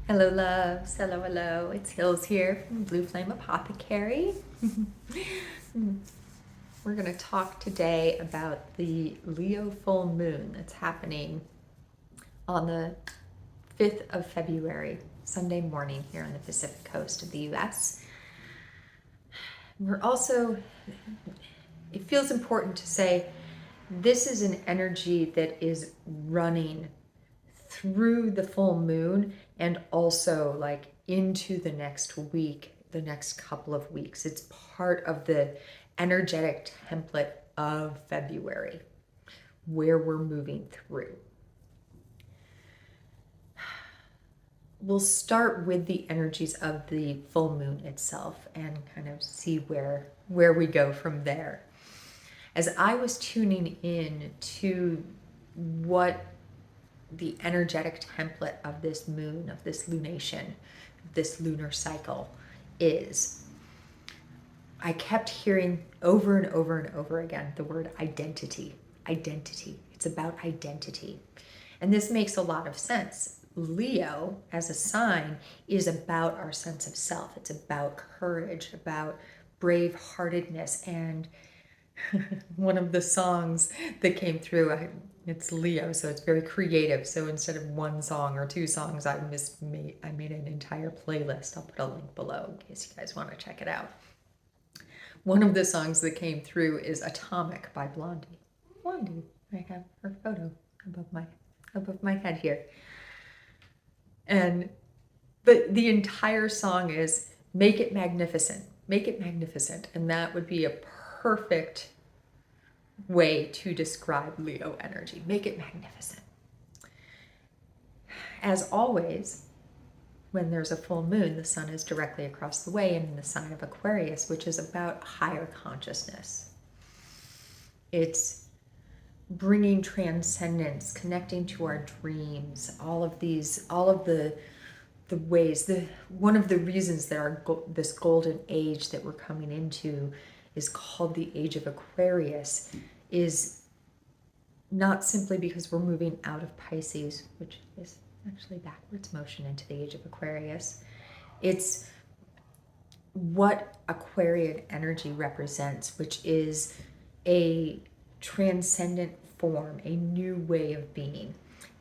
Hello, loves. Hello, hello. It's Hills here from Blue Flame Apothecary. We're going to talk today about the Leo full moon that's happening on the 5th of February, Sunday morning here on the Pacific coast of the US. It feels important to say this is an energy that is running through the full moon and also like into the next week, the next couple of weeks. It's part of the energetic template of February where we're moving through. We'll start with the energies of the full moon itself and kind of see where we go from there. As I was tuning in to what the energetic template of this moon, of this lunation, this lunar cycle is, I kept hearing over and over and over again the word identity. Identity. It's about identity. And this makes a lot of sense. Leo, as a sign, is about our sense of self. It's about courage, about brave-heartedness. And one of the songs that came through, it's Leo, so it's very creative. So instead of one song or two songs, I made an entire playlist. I'll put a link below in case you guys want to check it out. One of the songs that came through is Atomic by Blondie. Blondie, I have her photo above my head here. And the entire song is make it magnificent, make it magnificent. And that would be a perfect way to describe Leo energy. Make it magnificent. As always, when there's a full moon, the sun is directly across the way and in the sign of Aquarius, which is about higher consciousness. It's bringing transcendence, connecting to our dreams, all of the ways. One of the reasons that this golden age that we're coming into is called the Age of Aquarius is not simply because we're moving out of Pisces, which is actually backwards motion into the Age of Aquarius. It's what Aquarian energy represents, which is a transcendent form, a new way of being.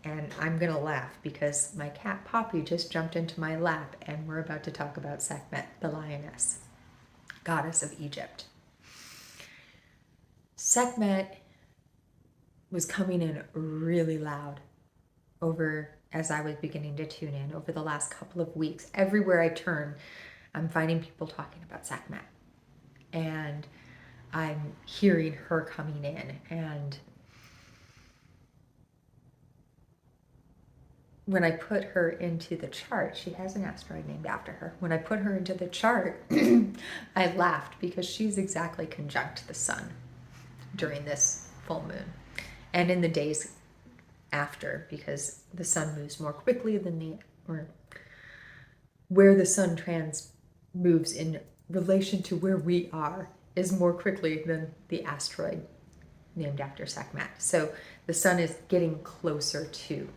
And I'm going to laugh because my cat Poppy just jumped into my lap and we're about to talk about Sekhmet, the lioness, goddess of Egypt. Sekhmet was coming in really loud as I was beginning to tune in over the last couple of weeks. Everywhere I turn, I'm finding people talking about Sekhmet. And I'm hearing her coming in. And when I put her into the chart, she has an asteroid named after her. When I put her into the chart, I laughed because she's exactly conjunct the sun during this full moon. And in the days after, because the sun moves more quickly than where the sun moves in relation to where we are is more quickly than the asteroid named after Sekhmet. So the sun is getting closer to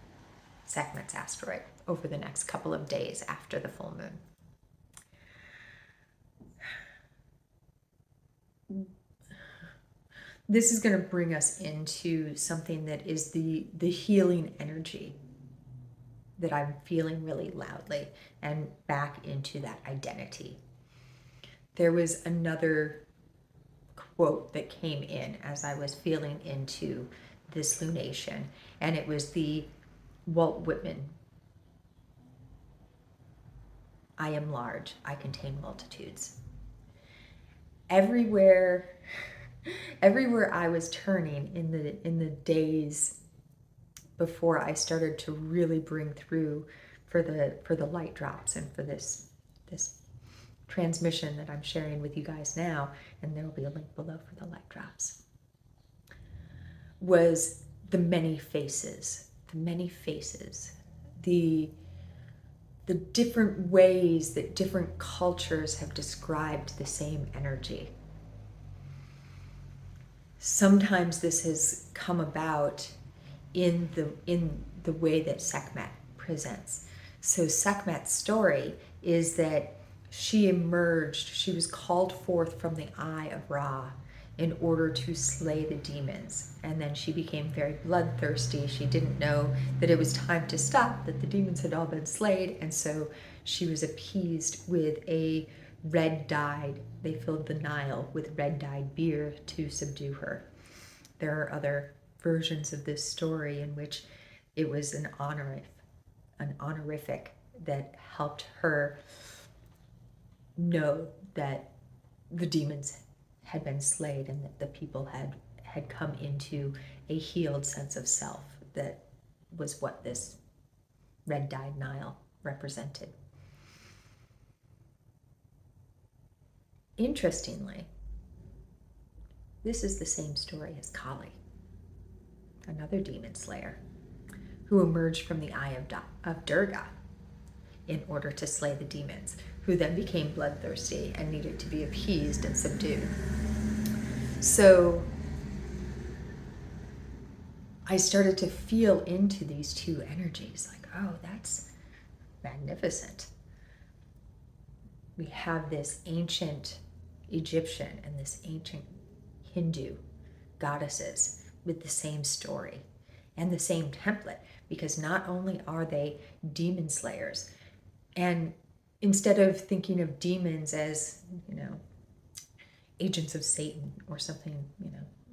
Sekhmet's asteroid over the next couple of days after the full moon. This is going to bring us into something that is the healing energy that I'm feeling really loudly and back into that identity. There was another quote that came in as I was feeling into this lunation, and it was the Walt Whitman, I am large, I contain multitudes. Everywhere I was turning in the days before I started to really bring through for the light drops and for this transmission that I'm sharing with you guys now, and there will be a link below for the light drops, was the many faces, the different ways that different cultures have described the same energy. Sometimes this has come about in the way that Sekhmet presents. So Sekhmet's story is that she emerged, she was called forth from the eye of Ra in order to slay the demons. And then she became very bloodthirsty. She didn't know that it was time to stop, that the demons had all been slayed. And so she was appeased with a red dyed, they filled the Nile with red dyed beer to subdue her. There are other versions of this story in which it was an honorific that helped her know that the demons had been slayed and that the people had come into a healed sense of self. That was what this red dyed Nile represented. Interestingly, this is the same story as Kali, another demon slayer who emerged from the eye of Durga in order to slay the demons, who then became bloodthirsty and needed to be appeased and subdued. So I started to feel into these two energies, like, oh, that's magnificent. We have this ancient Egyptian and this ancient Hindu goddesses with the same story and the same template, because not only are they demon slayers, and instead of thinking of demons as, agents of Satan or something,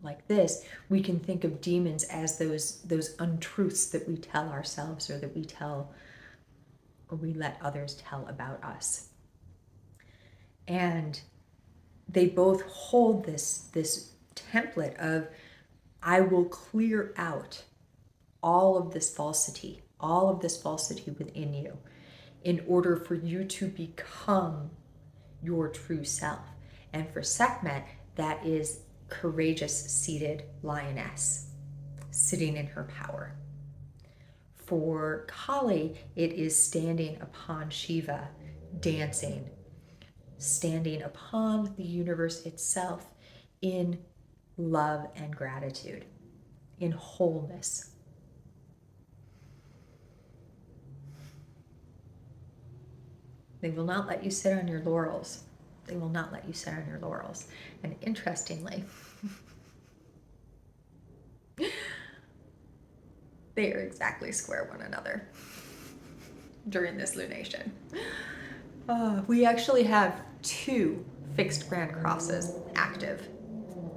like this, we can think of demons as those untruths that we tell ourselves, or that we tell, or we let others tell about us. And they both hold this template of, I will clear out all of this falsity within you in order for you to become your true self. And for Sekhmet, that is courageous seated lioness, sitting in her power. For Kali, it is standing upon Shiva, dancing, standing upon the universe itself in love and gratitude, in wholeness. They will not let you sit on your laurels. They will not let you sit on your laurels. And interestingly, they are exactly square one another during this lunation. We actually have 2 fixed grand crosses active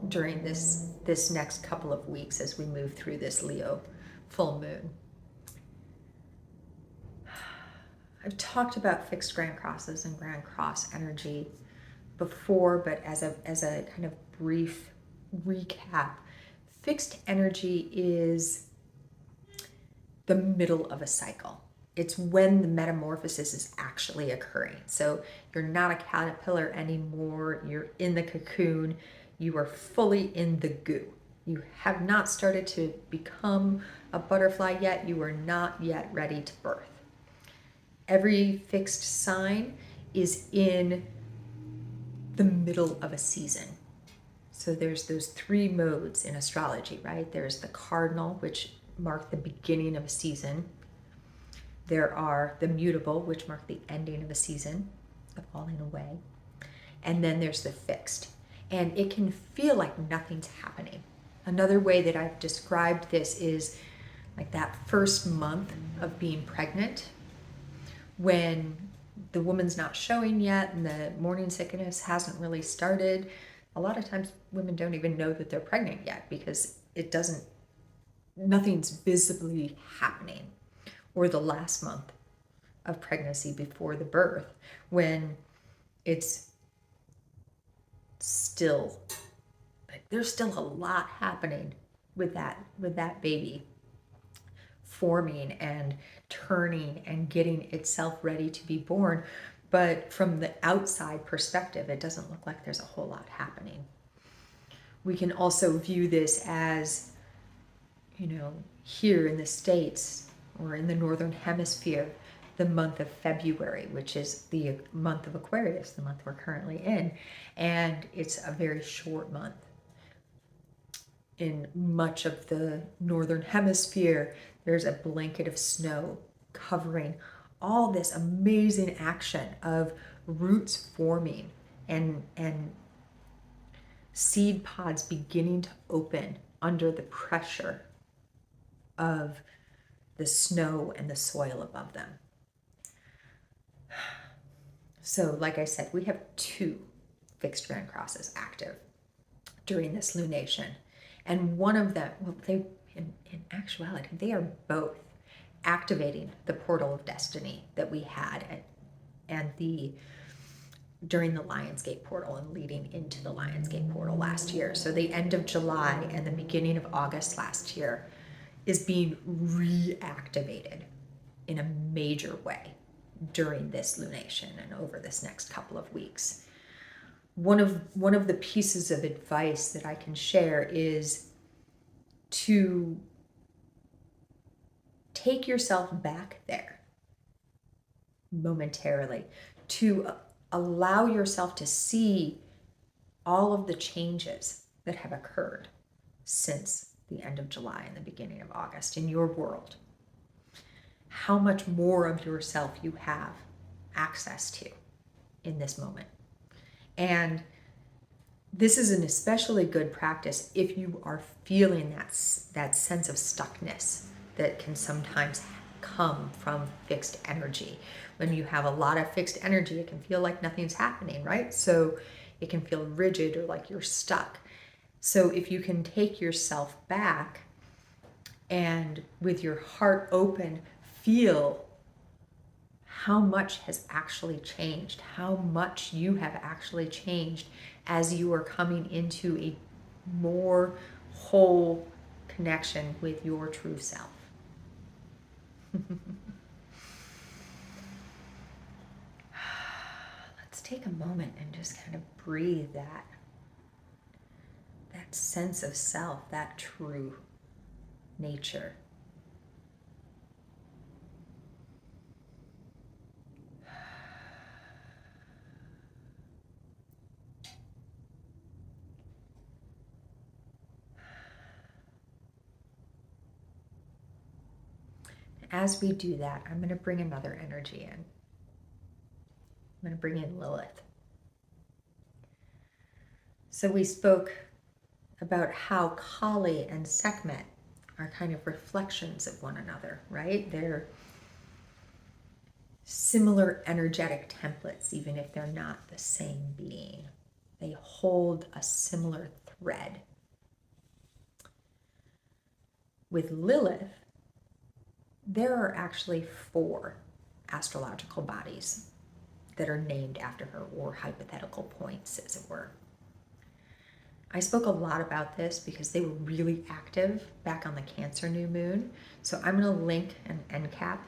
during this next couple of weeks as we move through this Leo full moon. I've talked about fixed grand crosses and grand cross energy before, but as a kind of brief recap, fixed energy is the middle of a cycle. It's when the metamorphosis is actually occurring. So you're not a caterpillar anymore. You're in the cocoon. You are fully in the goo. You have not started to become a butterfly yet. You are not yet ready to birth. Every fixed sign is in the middle of a season. So there's those 3 modes in astrology, right? There's the cardinal, which mark the beginning of a season. There are the mutable, which mark the ending of a season, the falling away. And then there's the fixed. And it can feel like nothing's happening. Another way that I've described this is like that first month of being pregnant, when the woman's not showing yet and the morning sickness hasn't really started. A lot of times women don't even know that they're pregnant yet because nothing's visibly happening. Or the last month of pregnancy before the birth, when it's still, there's still a lot happening with that baby forming and turning and getting itself ready to be born. But from the outside perspective, it doesn't look like there's a whole lot happening. We can also view this as, here in the States or in the Northern Hemisphere, the month of February, which is the month of Aquarius, the month we're currently in. And it's a very short month. In much of the Northern Hemisphere, there's a blanket of snow covering all this amazing action of roots forming and seed pods beginning to open under the pressure of the snow and the soil above them. So, like I said, we have 2 fixed grand crosses active during this lunation. And one of them, well, they, in actuality, they are both activating the portal of destiny that we had during the Lionsgate portal and leading into the Lionsgate portal last year. So the end of July and the beginning of August last year is being reactivated in a major way during this lunation and over this next couple of weeks. One of the pieces of advice that I can share is to take yourself back there momentarily, to allow yourself to see all of the changes that have occurred since the end of July and the beginning of August in your world. How much more of yourself you have access to in this moment. And this is an especially good practice if you are feeling that sense of stuckness that can sometimes come from fixed energy. When you have a lot of fixed energy, it can feel like nothing's happening, right? So it can feel rigid or like you're stuck. So if you can take yourself back and with your heart open, feel how much has actually changed, how much you have actually changed as you are coming into a more whole connection with your true self. Let's take a moment and just kind of breathe that sense of self, that true nature. As we do that, I'm going to bring another energy in. I'm going to bring in Lilith. So we spoke about how Kali and Sekhmet are kind of reflections of one another, right? They're similar energetic templates, even if they're not the same being. They hold a similar thread. With Lilith, there are actually 4 astrological bodies that are named after her, or hypothetical points, as it were. I spoke a lot about this because they were really active back on the Cancer new moon. So I'm going to link and end cap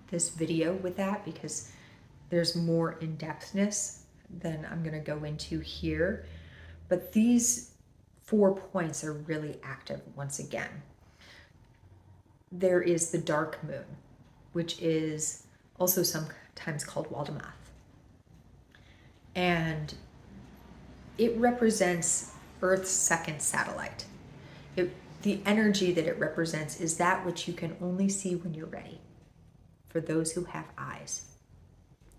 this video with that because there's more in-depthness than I'm going to go into here. But these 4 points are really active once again. There is the dark moon, which is also sometimes called Waldemath. And it represents Earth's second satellite. The energy that it represents is that which you can only see when you're ready. For those who have eyes.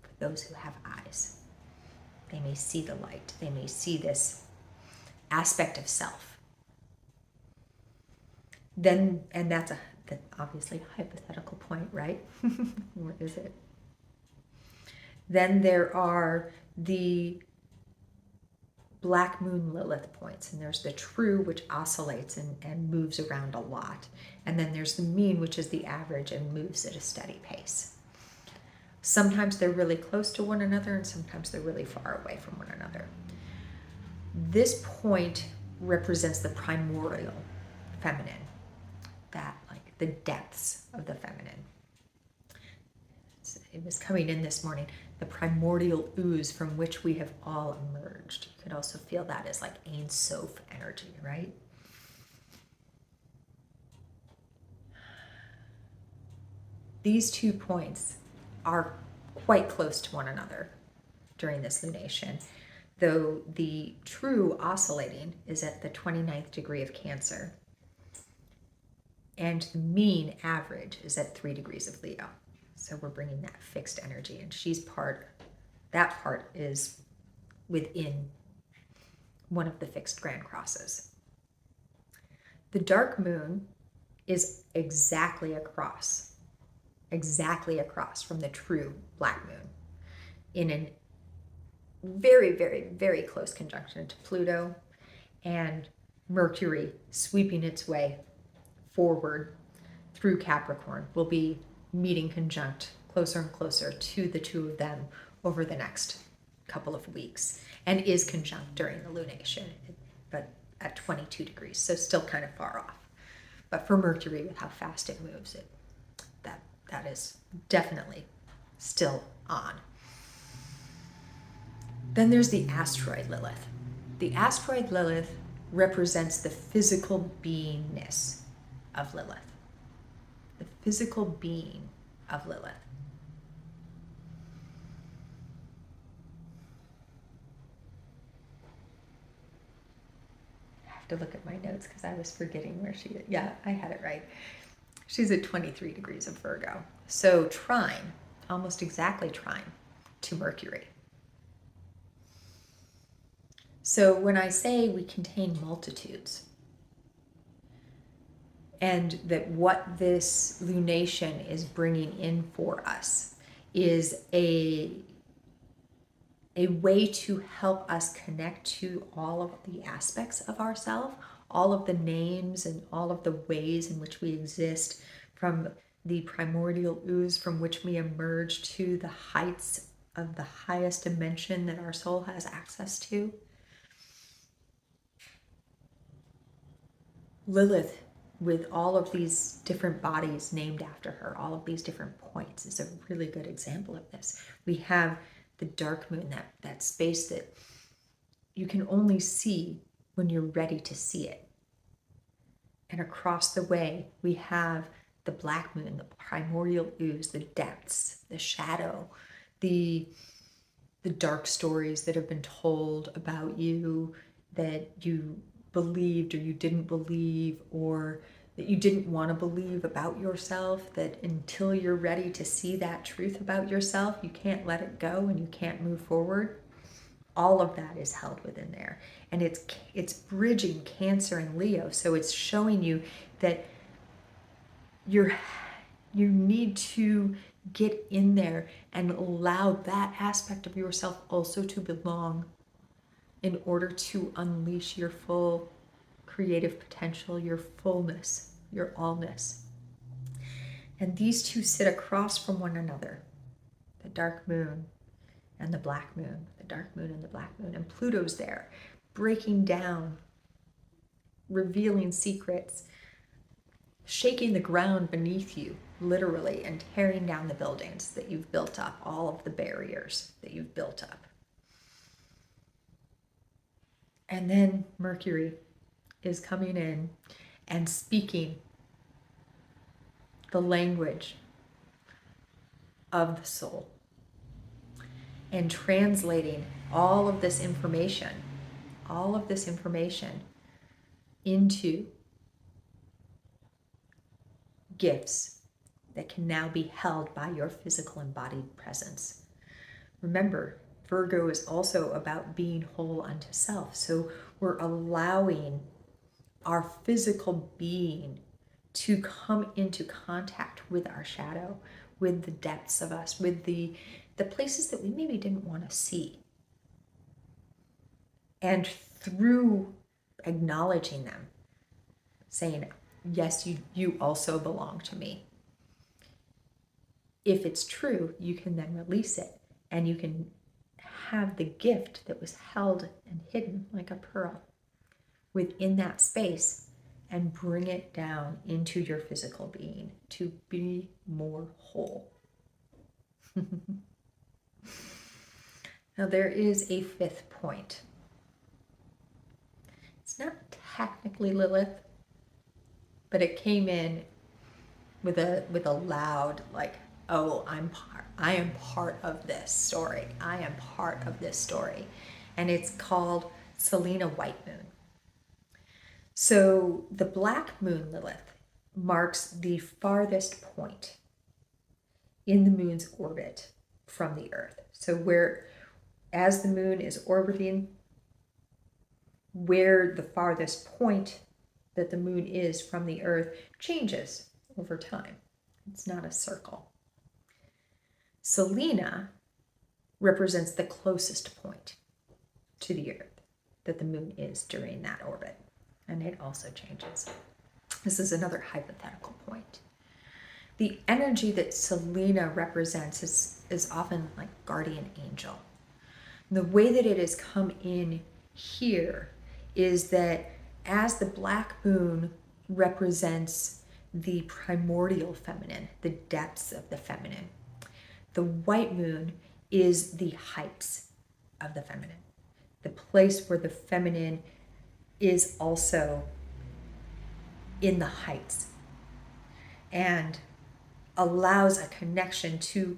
For those who have eyes. They may see the light. They may see this aspect of self. Then, and that's obviously a hypothetical point, right? Or is it? Then there are the Black Moon Lilith points, and there's the true, which oscillates and moves around a lot. And then there's the mean, which is the average and moves at a steady pace. Sometimes they're really close to one another, and sometimes they're really far away from one another. This point represents the primordial feminine, that like the depths of the feminine. It was coming in this morning, the primordial ooze from which we have all emerged. You could also feel that as like Ein Sof energy, right? These 2 points are quite close to one another during this lunation, though the true oscillating is at the 29th degree of Cancer, and the mean average is at 3 degrees of Leo. So we're bringing that fixed energy, and that part is within one of the fixed grand crosses. The dark moon is exactly across from the true black moon, in a very, very, very close conjunction to Pluto, and Mercury sweeping its way forward through Capricorn will be meeting conjunct closer and closer to the two of them over the next couple of weeks, and is conjunct during the lunation, but at 22 degrees, so still kind of far off. But for Mercury, with how fast it moves, that is definitely still on. Then there's the asteroid Lilith. The asteroid Lilith represents the physical beingness of Lilith. The physical being of Lilith. I have to look at my notes because I was forgetting where she is. Yeah, I had it right. She's at 23 degrees of Virgo. So trine, almost exactly trine to Mercury. So when I say we contain multitudes, and that what this lunation is bringing in for us is a way to help us connect to all of the aspects of ourselves, all of the names and all of the ways in which we exist, from the primordial ooze from which we emerge to the heights of the highest dimension that our soul has access to. Lilith, with all of these different bodies named after her, all of these different points, is a really good example of this. We have the dark moon, that space that you can only see when you're ready to see it. And across the way, we have the black moon, the primordial ooze, the depths, the shadow, the dark stories that have been told about you that you believed or you didn't believe, or that you didn't want to believe about yourself, that until you're ready to see that truth about yourself, you can't let it go and you can't move forward. All of that is held within there. And it's bridging Cancer and Leo. So it's showing you that you need to get in there and allow that aspect of yourself also to belong, in order to unleash your full creative potential, your fullness, your allness. And these two sit across from one another, the dark moon and the black moon, the dark moon and the black moon. And Pluto's there, breaking down, revealing secrets, shaking the ground beneath you, literally, and tearing down the buildings that you've built up, all of the barriers that you've built up. And then Mercury is coming in and speaking the language of the soul and translating all of this information into gifts that can now be held by your physical embodied presence. Remember, Virgo is also about being whole unto self. So we're allowing our physical being to come into contact with our shadow, with the depths of us, with the places that we maybe didn't want to see. And through acknowledging them, saying, yes, you also belong to me. If it's true, you can then release it, and you can have the gift that was held and hidden like a pearl within that space and bring it down into your physical being to be more whole. Now there is a fifth point. It's not technically Lilith, but it came in with a loud, like, oh, I am part of this story. I am part of this story. And it's called Selena White Moon. So the black moon Lilith marks the farthest point in the moon's orbit from the Earth. So as the moon is orbiting, where the farthest point that the moon is from the Earth changes over time. It's not a circle. Selena represents the closest point to the Earth that the moon is during that orbit, and it also changes. This is another hypothetical point. The energy that Selena represents is often like guardian angel. The way that it has come in here is that as the black moon represents the primordial feminine, the depths of the feminine, the white moon is the heights of the feminine, the place where the feminine is also in the heights and allows a connection to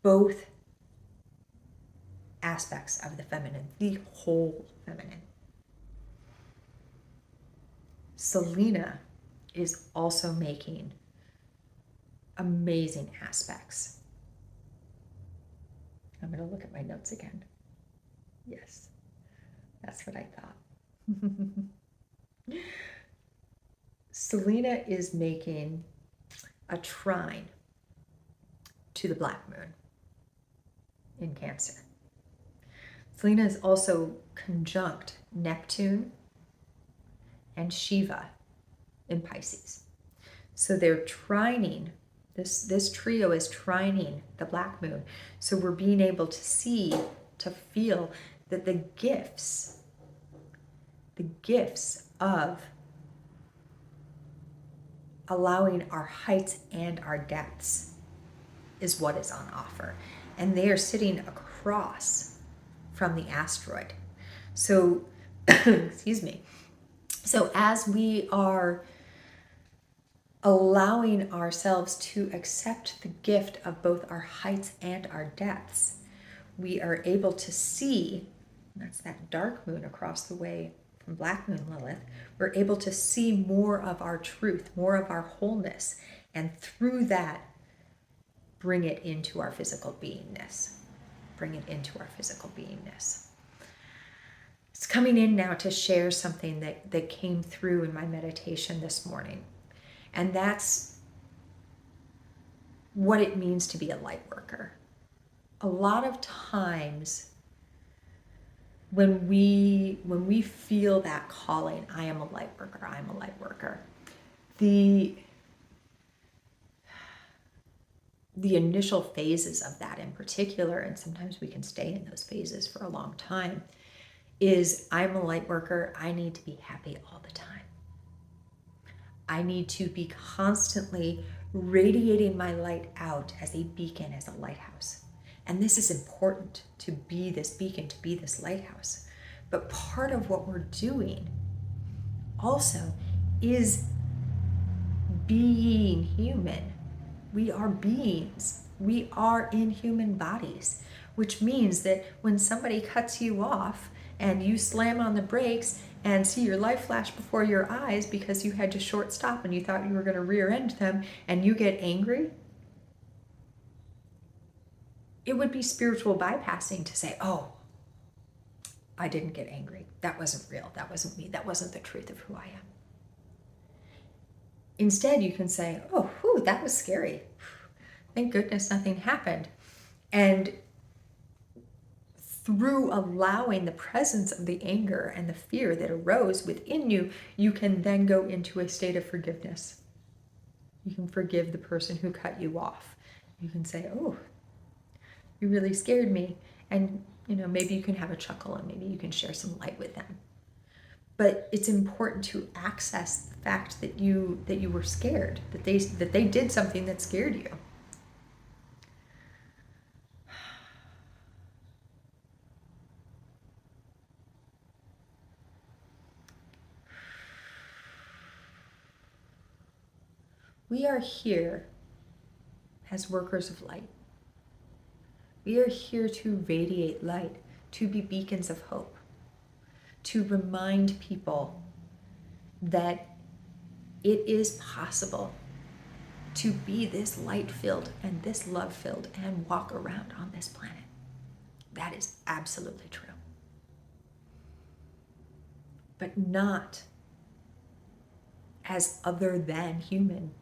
both aspects of the feminine, the whole feminine. Selena is also making amazing aspects. I'm going to look at my notes again. Yes, that's what I thought. Selena is making a trine to the black moon in Cancer. Selena is also conjunct Neptune and Shiva in Pisces. So they're trining, this trio is trining the black moon. So we're being able to see, to feel that the gifts of allowing our heights and our depths is what is on offer. And they are sitting across from the asteroid. So, excuse me. So as we are allowing ourselves to accept the gift of both our heights and our depths, we are able to see, that's that dark moon across the way from black moon Lilith, we're able to see more of our truth, more of our wholeness, and through that, bring it into our physical beingness. Bring it into our physical beingness. It's coming in now to share something that came through in my meditation this morning. And that's what it means to be a light worker. A lot of times when we feel that calling, I am a light worker, I am a light worker, the initial phases of that in particular, and sometimes we can stay in those phases for a long time, is I'm a light worker, I need to be happy all the time. I need to be constantly radiating my light out as a beacon, as a lighthouse. And this is important, to be this beacon, to be this lighthouse. But part of what we're doing also is being human. We are beings. We are in human bodies, which means that when somebody cuts you off and you slam on the brakes and see your life flash before your eyes because you had to short stop and you thought you were going to rear end them and you get angry, it would be spiritual bypassing to say, oh, I didn't get angry. That wasn't real. That wasn't me. That wasn't the truth of who I am. Instead, you can say, oh, whew, that was scary. Thank goodness nothing happened. And through allowing the presence of the anger and the fear that arose within you, you can then go into a state of forgiveness. You can forgive the person who cut you off. You can say, oh, you really scared me. And, maybe you can have a chuckle and maybe you can share some light with them. But it's important to access the fact that you were scared, that they did something that scared you. We are here as workers of light. We are here to radiate light, to be beacons of hope, to remind people that it is possible to be this light-filled and this love-filled and walk around on this planet. That is absolutely true. But not as other than human.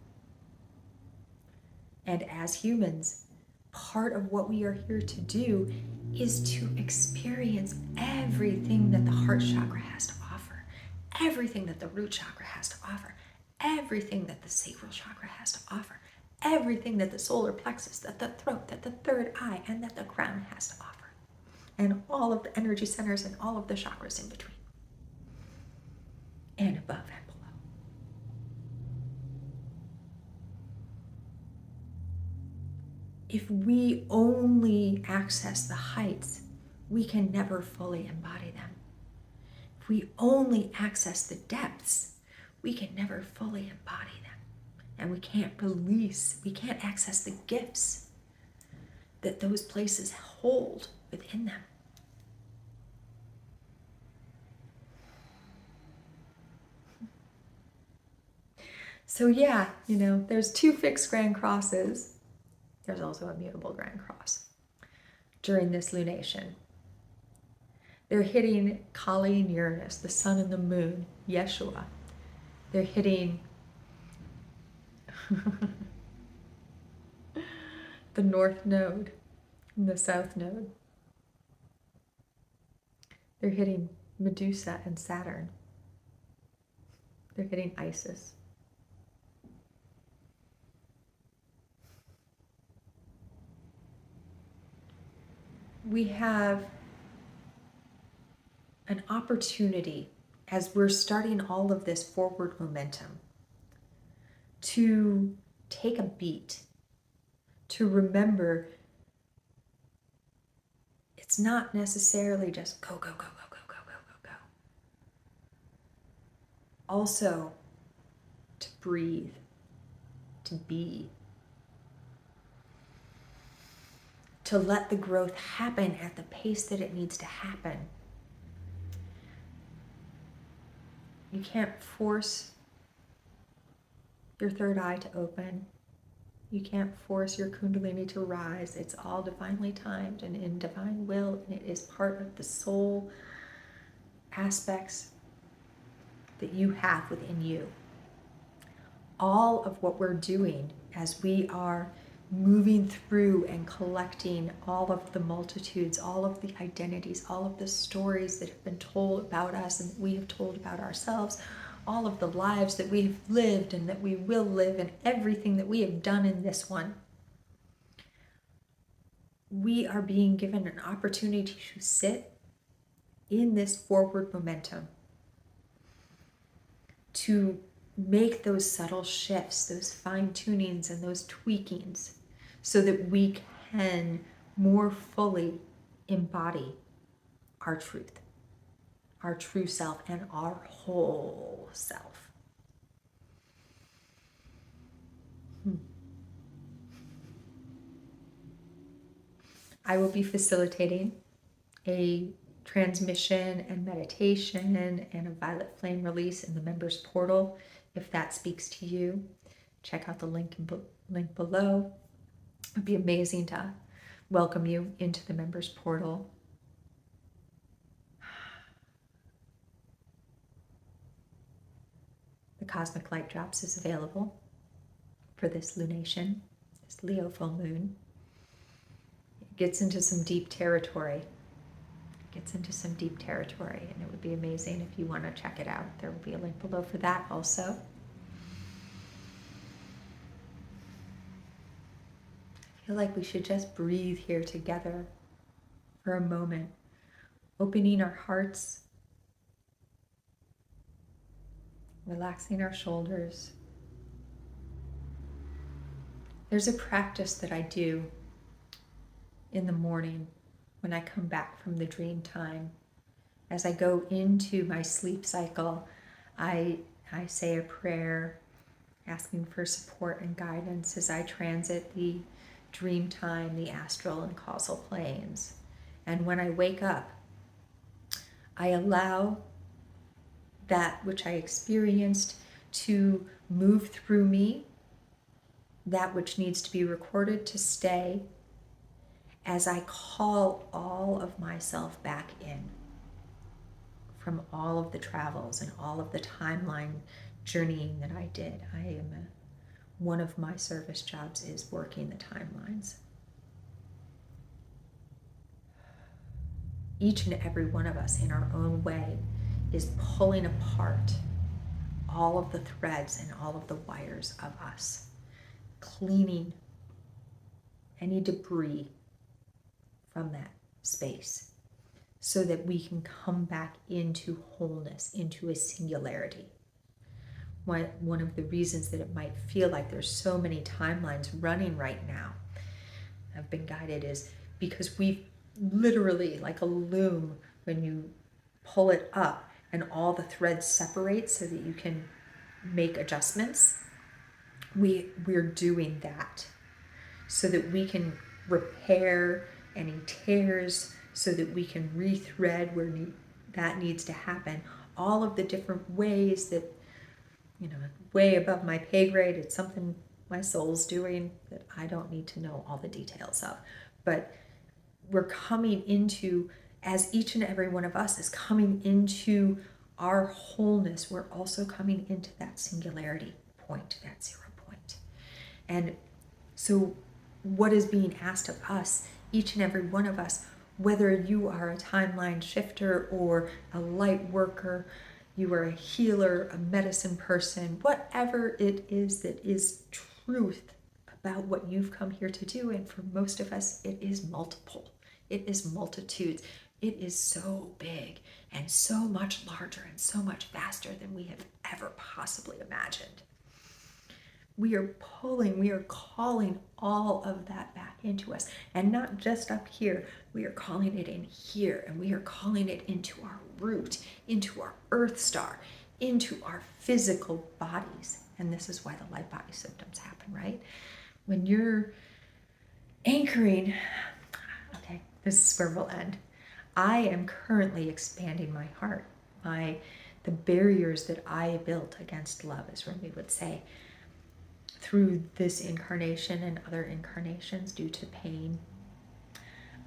And as humans, part of what we are here to do is to experience everything that the heart chakra has to offer, everything that the root chakra has to offer, everything that the sacral chakra has to offer, everything that the solar plexus, that the throat, that the third eye, and that the crown has to offer, and all of the energy centers and all of the chakras in between, and above and below. If we only access the heights, we can never fully embody them. If we only access the depths, we can never fully embody them. And we can't access the gifts that those places hold within them. So yeah, there's 2 fixed grand crosses. There's also a mutable grand cross during this lunation. They're hitting Kali and Uranus, the sun and the moon, Yeshua. They're hitting the north node and the south node. They're hitting Medusa and Saturn. They're hitting Isis. We have an opportunity, as we're starting all of this forward momentum, to take a beat, to remember it's not necessarily just go, go, go, go, go, go, go, go, go. Also, to breathe, to be, to let the growth happen at the pace that it needs to happen. You can't force your third eye to open. You can't force your kundalini to rise. It's all divinely timed and in divine will, and it is part of the soul aspects that you have within you. All of what we're doing as we are moving through and collecting all of the multitudes, all of the identities, all of the stories that have been told about us and that we have told about ourselves, all of the lives that we have lived and that we will live, and everything that we have done in this one. We are being given an opportunity to sit in this forward momentum, to make those subtle shifts, those fine-tunings and those tweakings, so that we can more fully embody our truth, our true self, and our whole self. I will be facilitating a transmission and meditation and a violet flame release in the members portal. If that speaks to you, check out the link below. It'd be amazing to welcome you into the members portal. The Cosmic Light Drops is available for this lunation, this Leo full moon. It gets into some deep territory. And it would be amazing if you want to check it out. There will be a link below for that also. I feel like we should just breathe here together for a moment, opening our hearts, relaxing our shoulders. There's a practice that I do in the morning when I come back from the dream time. As I go into my sleep cycle, I say a prayer asking for support and guidance as I transit the dream time, the astral and causal planes. And when I wake up, I allow that which I experienced to move through me that which needs to be recorded to stay as I call all of myself back in from all of the travels and all of the timeline journeying that I did. One of my service jobs is working the timelines. Each and every one of us in our own way is pulling apart all of the threads and all of the wires of us, cleaning any debris from that space so that we can come back into wholeness, into a singularity. One of the reasons that it might feel like there's so many timelines running right now, I've been guided, is because we've literally, like a loom, when you pull it up and all the threads separate so that you can make adjustments, we're doing that so that we can repair any tears, so that we can rethread where that needs to happen. All of the different ways that, way above my pay grade, it's something my soul's doing that I don't need to know all the details of. But we're coming into, as each and every one of us is coming into our wholeness, we're also coming into that singularity point, that 0 point. And so what is being asked of us, each and every one of us, whether you are a timeline shifter or a light worker, you are a healer, a medicine person, whatever it is that is truth about what you've come here to do. And for most of us, it is multiple. It is multitudes. It is so big and so much larger and so much faster than we have ever possibly imagined. We are calling all of that back into us. And not just up here, we are calling it in here, and we are calling it into our root, into our earth star, into our physical bodies. And this is why the light body symptoms happen, right? When you're anchoring, okay, this is where we'll end. I am currently expanding my heart. The barriers that I built against love, as Rumi would say, through this incarnation and other incarnations due to pain,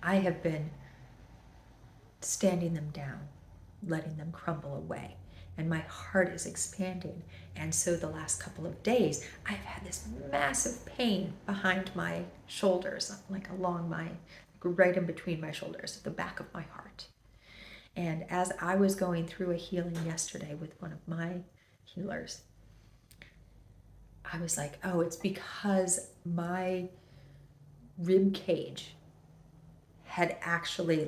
I have been standing them down, letting them crumble away. And my heart is expanding. And so the last couple of days, I've had this massive pain behind my shoulders, like right in between my shoulders, at the back of my heart. And as I was going through a healing yesterday with one of my healers, I was like, oh, it's because my rib cage had actually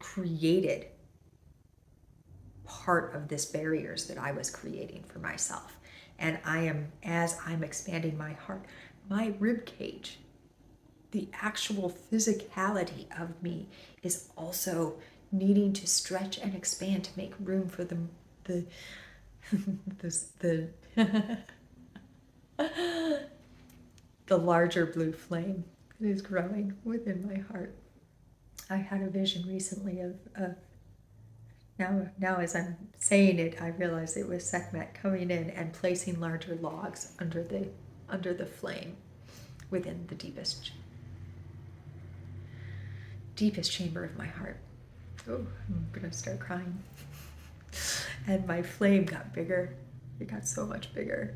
created part of this barriers that I was creating for myself. And as I'm expanding my heart, my rib cage, the actual physicality of me, is also needing to stretch and expand to make room for the the larger blue flame that is growing within my heart. I had a vision recently of now as I'm saying it, I realize it was Sekhmet coming in and placing larger logs under the flame within the deepest chamber of my heart. Oh, I'm gonna start crying. And my flame got bigger. It got so much bigger.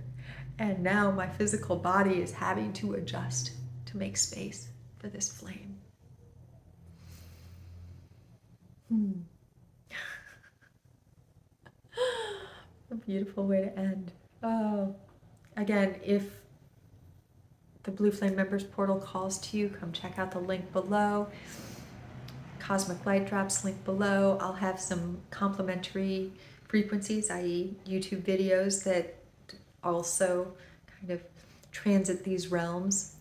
And now my physical body is having to adjust to make space for this flame. A beautiful way to end. Oh, again, if the Blue Flame Members Portal calls to you, come check out the link below. Cosmic Light Drops link below. I'll have some complimentary frequencies, i.e. YouTube videos that also kind of transit these realms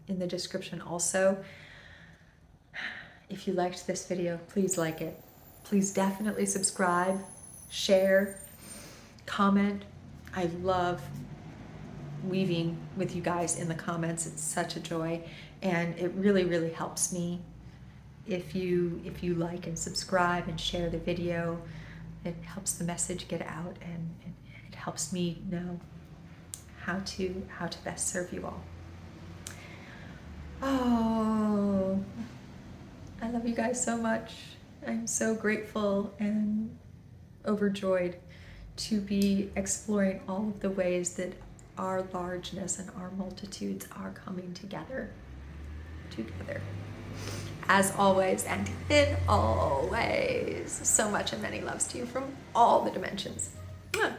in the description also. If you liked this video, please like it. Please definitely subscribe, share, comment. I love weaving with you guys in the comments. It's such a joy, and it really, really helps me. If you like and subscribe and share the video, it helps the message get out, and it helps me know how to best serve you all. Oh, I love you guys so much. I'm so grateful and overjoyed to be exploring all of the ways that our largeness and our multitudes are coming together. As always and in always, so much and many loves to you from all the dimensions. Mwah.